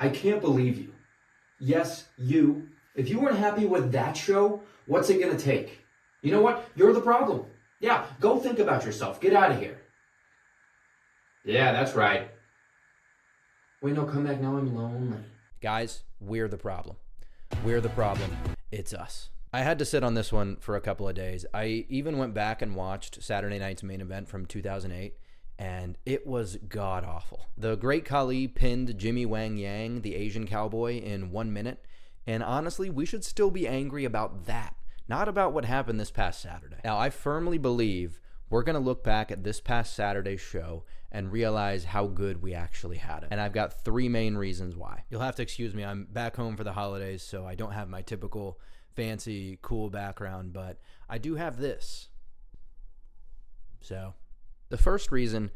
I can't believe you. Yes, you. If you weren't happy with that show, what's it gonna take? You know what? You're the problem. Yeah, go think about yourself. Get out of here. Yeah, that's right. Wait, no, come back now. I'm lonely. Guys, we're the problem. We're the problem. It's us. I had to sit on this one for a couple of days. I even went back and watched Saturday night's main event from 2008, and it was god-awful. The Great Khali pinned Jimmy Wang Yang, the Asian cowboy, in 1 minute, and honestly, we should still be angry about that, not about what happened this past Saturday. Now, I firmly believe we're going to look back at this past Saturday's show and realize how good we actually had it. And I've got 3 main reasons why. You'll have to excuse me, I'm back home for the holidays, so I don't have my typical fancy, cool background, but I do have this. So, the first reason,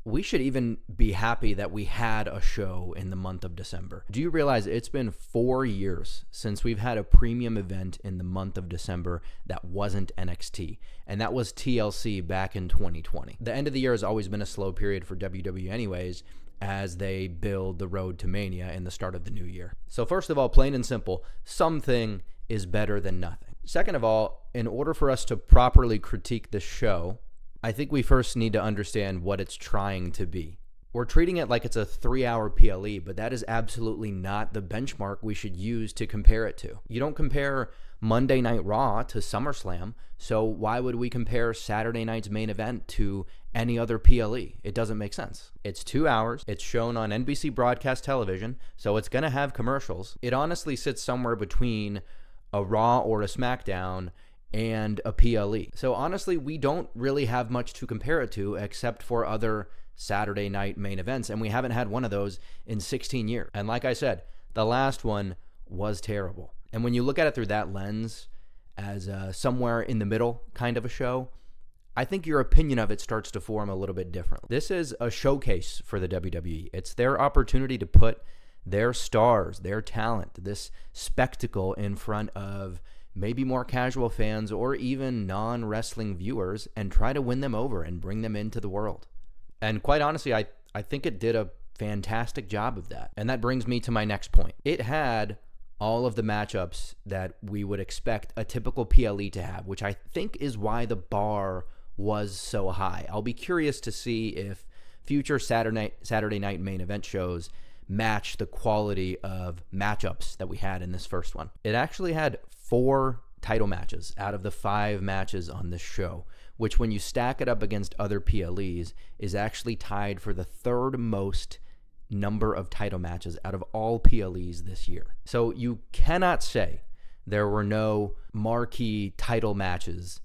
we should even be happy that we had a show in the month of December. Do you realize it's been 4 years since we've had a premium event in the month of December that wasn't NXT? And that was TLC back in 2020. The end of the year has always been a slow period for WWE anyways, as they build the road to Mania and the start of the new year. So first of all, plain and simple, something is better than nothing. Second of all, in order for us to properly critique the show, I think we first need to understand what it's trying to be. We're treating it like it's a 3-hour PLE, but that is absolutely not the benchmark we should use to compare it to. You don't compare Monday Night Raw to SummerSlam, so why would we compare Saturday night's main event to any other PLE? It doesn't make sense. It's 2 hours. It's shown on NBC broadcast television, so it's going to have commercials. It honestly sits somewhere between a Raw or a SmackDown and a PLE. So honestly, we don't really have much to compare it to except for other Saturday night main events, and we haven't had one of those in 16 years. And like I said, the last one was terrible. And when you look at it through that lens, as somewhere in the middle kind of a show, I think your opinion of it starts to form a little bit different. This is a showcase for the WWE. It's their opportunity to put their stars, their talent, this spectacle in front of maybe more casual fans or even non-wrestling viewers and try to win them over and bring them into the world. And quite honestly, I think it did a fantastic job of that. And that brings me to my next point. It had all of the matchups that we would expect a typical PLE to have, which I think is why the bar was so high. I'll be curious to see if future Saturday night main event shows match the quality of matchups that we had in this first one. It actually had 4 title matches out of the 5 matches on this show, which when you stack it up against other PLEs is actually tied for the 3rd most number of title matches out of all PLEs this year. So you cannot say there were no marquee title matches,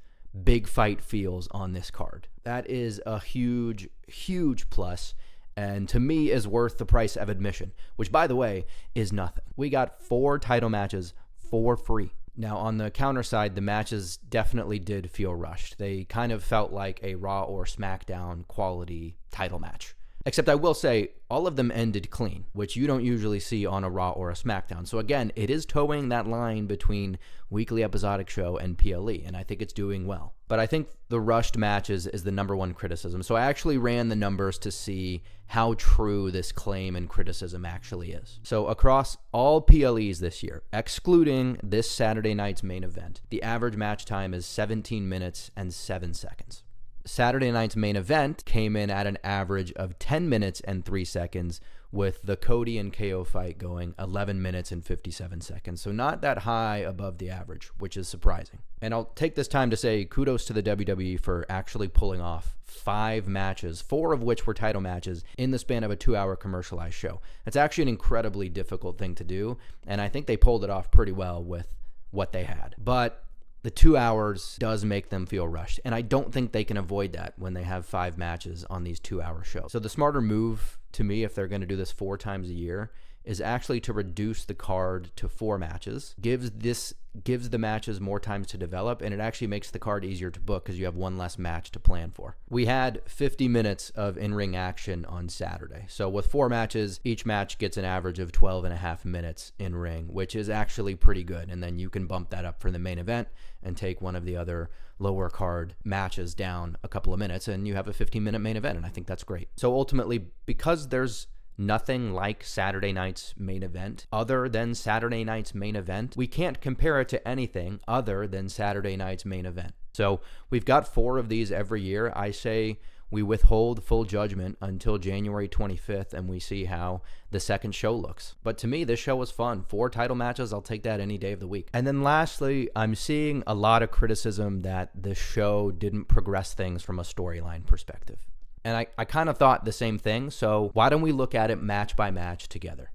big fight feels on this card. That is a huge, huge plus, and to me is worth the price of admission, which by the way is nothing. We got 4 title matches for free. Now on the counter side, the matches definitely did feel rushed. They kind of felt like a Raw or SmackDown quality title match. Except I will say, all of them ended clean, which you don't usually see on a Raw or a SmackDown. So again, it is towing that line between weekly episodic show and PLE, and I think it's doing well. But I think the rushed matches is the number one criticism. So I actually ran the numbers to see how true this claim and criticism actually is. So across all PLEs this year, excluding this Saturday night's main event, the average match time is 17 minutes and 7 seconds. Saturday night's main event came in at an average of 10 minutes and 3 seconds, with the Cody and KO fight going 11 minutes and 57 seconds. So not that high above the average, which is surprising. And I'll take this time to say kudos to the WWE for actually pulling off 5 matches, 4 of which were title matches, in the span of a 2-hour commercialized show. It's actually an incredibly difficult thing to do, and I think they pulled it off pretty well with what they had. But the 2 hours does make them feel rushed, and I don't think they can avoid that when they have 5 matches on these 2-hour shows. So the smarter move to me, if they're going to do this 4 times a year, is actually to reduce the card to 4 matches, gives the matches more time to develop, and it actually makes the card easier to book because you have one less match to plan for. We had 50 minutes of in-ring action on Saturday. So with 4 matches, each match gets an average of 12 and a half minutes in ring, which is actually pretty good. And then you can bump that up for the main event and take one of the other lower card matches down a couple of minutes, and you have a 15-minute main event, and I think that's great. So ultimately, because there's nothing like Saturday night's main event other than Saturday night's main event. We can't compare it to anything other than Saturday night's main event. So we've got 4 of these every year. I say we withhold full judgment until January 25th and we see how the second show looks. But to me, this show was fun. 4 title matches, I'll take that any day of the week. And then lastly, I'm seeing a lot of criticism that the show didn't progress things from a storyline perspective. And I kind of thought the same thing, so why don't we look at it match by match together?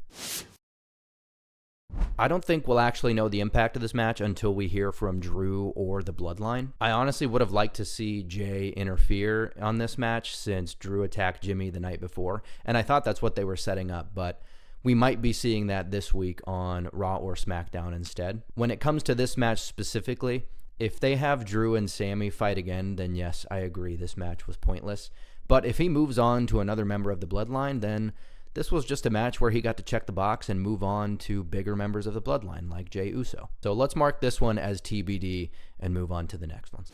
I don't think we'll actually know the impact of this match until we hear from Drew or the Bloodline. I honestly would have liked to see Jay interfere on this match since Drew attacked Jimmy the night before, and I thought that's what they were setting up, but we might be seeing that this week on Raw or SmackDown instead. When it comes to this match specifically, if they have Drew and Sammy fight again, then yes, I agree, this match was pointless. But if he moves on to another member of the Bloodline, then this was just a match where he got to check the box and move on to bigger members of the Bloodline, like Jey Uso. So let's mark this one as TBD and move on to the next one.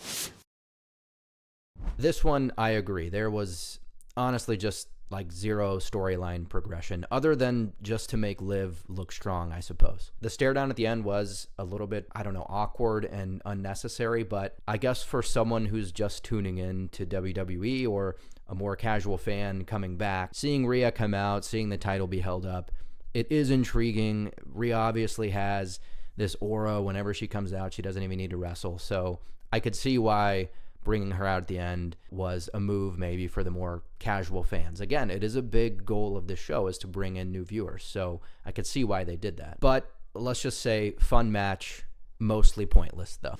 This one, I agree. There was honestly just like zero storyline progression, other than just to make Liv look strong, I suppose. The stare down at the end was a little bit, I don't know, awkward and unnecessary, but I guess for someone who's just tuning in to WWE or a more casual fan coming back, seeing Rhea come out, seeing the title be held up, it is intriguing. Rhea obviously has this aura. Whenever she comes out, she doesn't even need to wrestle. So I could see why bringing her out at the end was a move maybe for the more casual fans. Again, it is a big goal of this show is to bring in new viewers. So I could see why they did that. But let's just say fun match, mostly pointless though.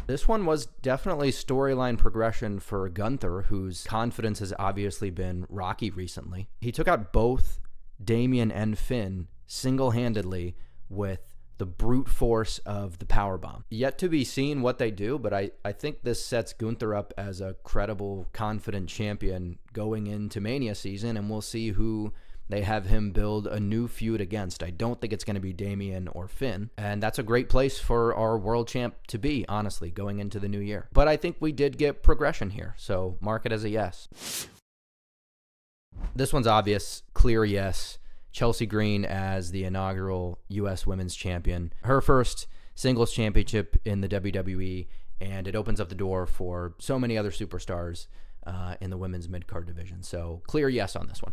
This one was definitely storyline progression for Gunther, whose confidence has obviously been rocky recently. He took out both Damian and Finn single-handedly with the brute force of the powerbomb. Yet to be seen what they do, but I think this sets Gunther up as a credible, confident champion going into Mania season, and we'll see who they have him build a new feud against. I don't think it's going to be Damian or Finn, and that's a great place for our world champ to be, honestly, going into the new year. But I think we did get progression here, so mark it as a yes. This one's obvious, clear yes. Chelsea Green as the inaugural U.S. Women's Champion. Her first singles championship in the WWE, and it opens up the door for so many other superstars in the women's mid-card division. So clear yes on this one.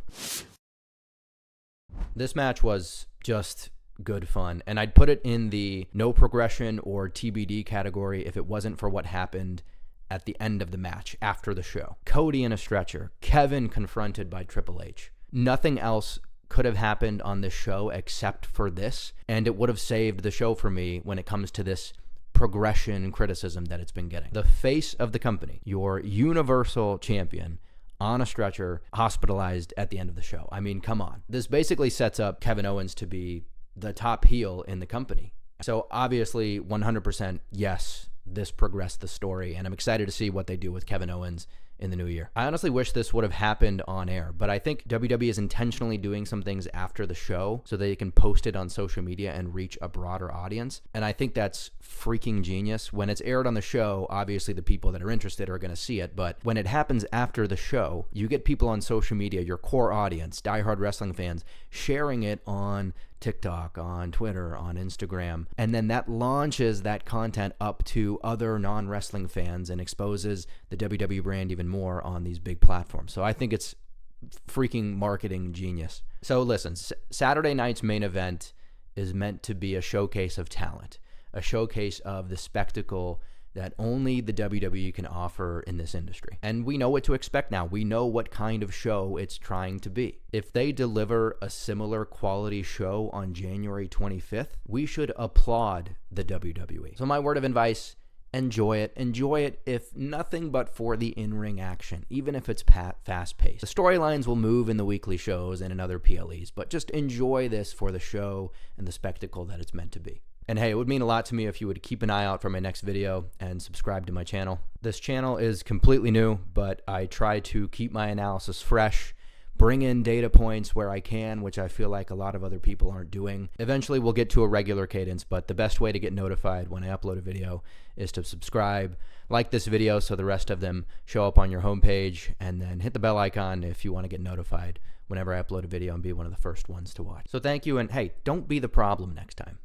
This match was just good fun, and I'd put it in the no progression or TBD category if it wasn't for what happened at the end of the match after the show. Cody in a stretcher, Kevin confronted by Triple H. Nothing else could have happened on this show except for this, and it would have saved the show for me when it comes to this progression criticism that it's been getting. The face of the company, your universal champion, on a stretcher, hospitalized at the end of the show. I mean, come on. This basically sets up Kevin Owens to be the top heel in the company. So obviously, 100% yes, this progressed the story, and I'm excited to see what they do with Kevin Owens in the new year. I honestly wish this would have happened on air, but I think WWE is intentionally doing some things after the show so they can post it on social media and reach a broader audience. And I think that's freaking genius. When it's aired on the show, obviously the people that are interested are going to see it, but when it happens after the show, you get people on social media, your core audience, diehard wrestling fans, sharing it on TikTok, on Twitter, on Instagram, and then that launches that content up to other non-wrestling fans and exposes the WWE brand even more on these big platforms. So I think it's freaking marketing genius. So listen, Saturday night's main event is meant to be a showcase of talent, a showcase of the spectacle that only the WWE can offer in this industry. And we know what to expect now. We know what kind of show it's trying to be. If they deliver a similar quality show on January 25th, we should applaud the WWE. So my word of advice, enjoy it. Enjoy it if nothing but for the in-ring action, even if it's fast-paced. The storylines will move in the weekly shows and in other PLEs, but just enjoy this for the show and the spectacle that it's meant to be. And hey, it would mean a lot to me if you would keep an eye out for my next video and subscribe to my channel. This channel is completely new, but I try to keep my analysis fresh, bring in data points where I can, which I feel like a lot of other people aren't doing. Eventually, we'll get to a regular cadence, but the best way to get notified when I upload a video is to subscribe, like this video so the rest of them show up on your homepage, and then hit the bell icon if you want to get notified whenever I upload a video and be one of the first ones to watch. So thank you, and hey, don't be the problem next time.